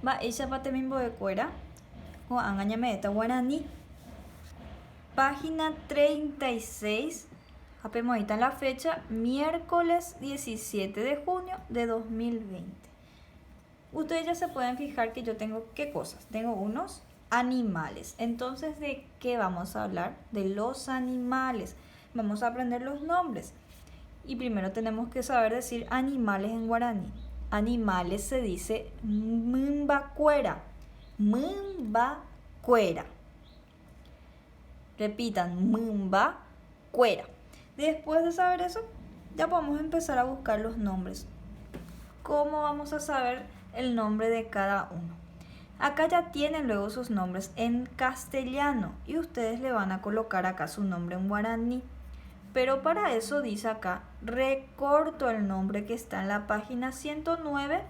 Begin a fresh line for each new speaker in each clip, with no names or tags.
Va ella va también de cuera o angañame esta guaraní. Página 36. Apemos ahí está la fecha, miércoles 17 de junio de 2020. Ustedes ya se pueden fijar que yo tengo qué cosas. Tengo unos animales. Entonces, ¿de qué vamos a hablar? De los animales. Vamos a aprender los nombres. Y primero tenemos que saber decir animales en guaraní. Animales se dice mbacuera. Mbacuera. Repitan, mbacuera. Después de saber eso, ya podemos empezar a buscar los nombres. ¿Cómo vamos a saber el nombre de cada uno? Acá ya tienen luego sus nombres en castellano y ustedes le van a colocar acá su nombre en guaraní. Pero para eso dice acá, recorto el nombre que está en la página 109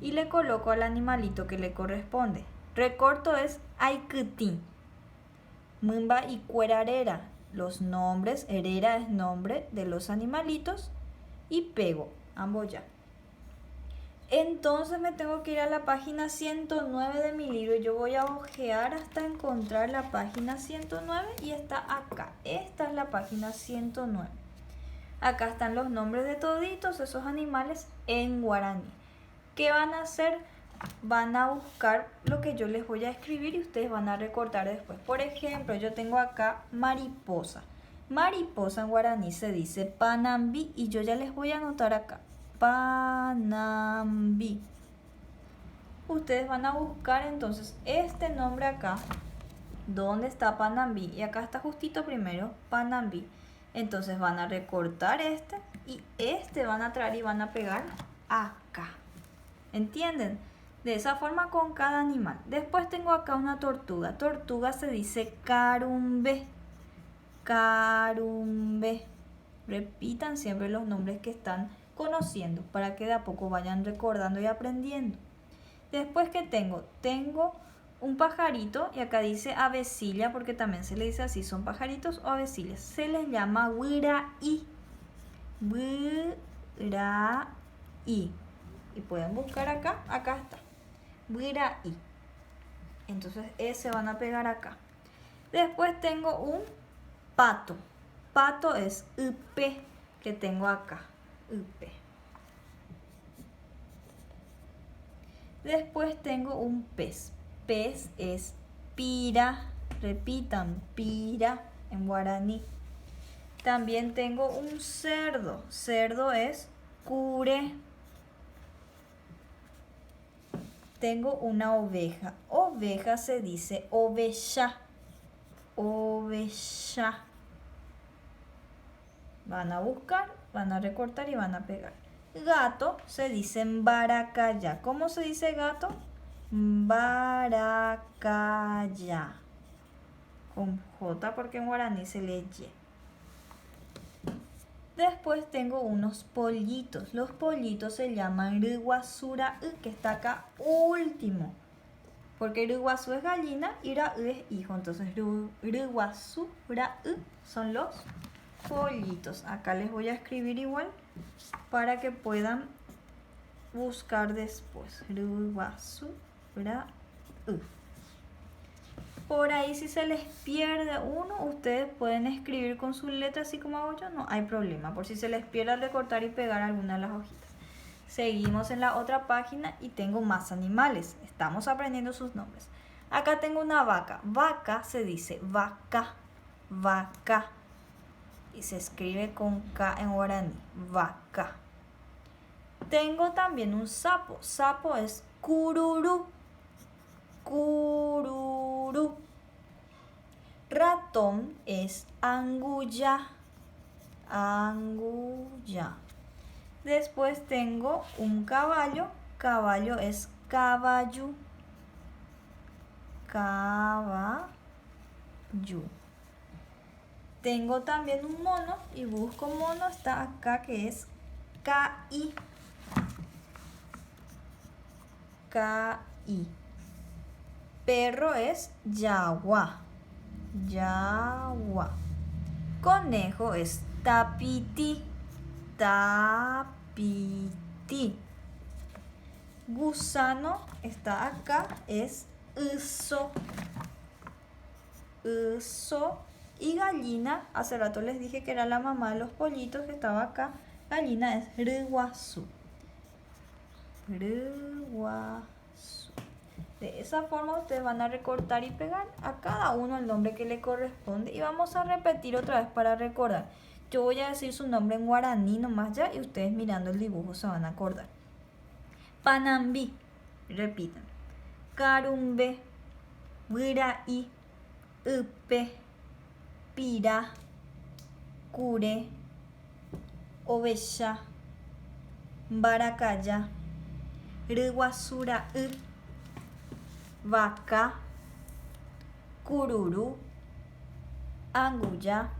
y le coloco al animalito que le corresponde. Recorto es Aikutín, Mumba y Cuerarera. Los nombres, herera es nombre de los animalitos y pego, ambos ya. Entonces me tengo que ir a la página 109 de mi libro. Yo voy a ojear hasta encontrar la página 109 y está acá. Esta es la página 109. Acá están los nombres de toditos esos animales en guaraní. ¿Qué van a hacer? Van a buscar lo que yo les voy a escribir y ustedes van a recortar después. Por ejemplo, yo tengo acá mariposa. Mariposa en guaraní se dice panambi y yo ya les voy a anotar acá. Panambi. Ustedes van a buscar entonces este nombre acá. ¿Dónde está Panambi? Y acá está justito primero Panambi. Entonces van a recortar este y este van a traer y van a pegar acá. ¿Entienden? De esa forma con cada animal. Después tengo acá una tortuga. Tortuga se dice carumbe. Carumbe. Repitan siempre los nombres que están conociendo para que de a poco vayan recordando y aprendiendo. Después, ¿qué tengo? Tengo un pajarito y acá dice avecilla porque también se le dice así, son pajaritos o avecillas. Se les llama huiraí. Huiraí. Y pueden buscar acá, acá está. Huiraí. Entonces ese van a pegar acá. Después tengo un pato. Pato es upe que tengo acá. Upe. Después tengo un pez. Pez es pira. Repitan, pira en guaraní. También tengo un cerdo. Cerdo es cure. Tengo una oveja. Oveja se dice oveja. Oveja. Van a buscar, van a recortar y van a pegar. Gato se dice baracaya. ¿Cómo se dice gato? Baracaya. Con J porque en guaraní se lee Y. Después tengo unos pollitos. Los pollitos se llaman riguasura, que está acá último. Porque riguazú es gallina y raú es hijo. Entonces riguasura son los pollitos. Acá les voy a escribir igual para que puedan buscar después. Riguasura. Por ahí si se les pierde uno, ustedes pueden escribir con su letra así como hago yo, no hay problema. Por si se les pierde al recortar y pegar alguna de las hojitas. Seguimos en la otra página y tengo más animales. Estamos aprendiendo sus nombres. Acá tengo una vaca. Vaca se dice vaca. Vaca. Y se escribe con K en guaraní. Vaca. Tengo también un sapo. Sapo es cururú. Cururú. Ratón es anguya. Anguya. Después tengo un caballo. Caballo es caballo. Caballo. Tengo también un mono y busco mono, está acá que es KI. KI. Perro es yagua. Yagua. Conejo es tapiti. Tapiti. Gusano está acá, es uso. Y gallina, hace rato les dije que era la mamá de los pollitos que estaba acá. Gallina es riguazú. De esa forma ustedes van a recortar y pegar a cada uno el nombre que le corresponde. Y vamos a repetir otra vez para recordar. Yo voy a decir su nombre en guaraní nomás ya y ustedes mirando el dibujo se van a acordar. Panambi, repitan. Carumbe, Guiraí, Upe, Pira, Cure, Ovecha, Baracaya, Riguazura, Vaca, Cururu, Anguya,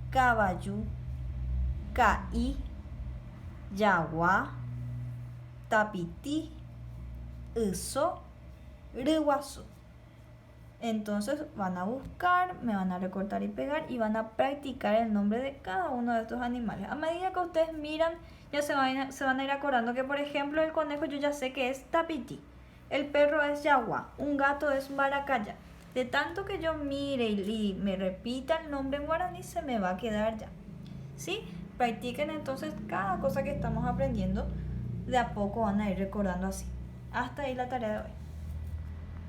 Caballo, Caí, Yagua, Tapiti, Uso, Riguazú. Entonces van a buscar, me van a recortar y pegar y van a practicar el nombre de cada uno de estos animales. A medida que ustedes miran, ya se van a ir acordando que, por ejemplo, el conejo yo ya sé que es Tapiti, el perro es Yagua, un gato es Baracaya. De tanto que yo mire y me repita el nombre en guaraní, se me va a quedar ya. ¿Sí? Practiquen entonces cada cosa que estamos aprendiendo, de a poco van a ir recordando así. Hasta ahí la tarea de hoy.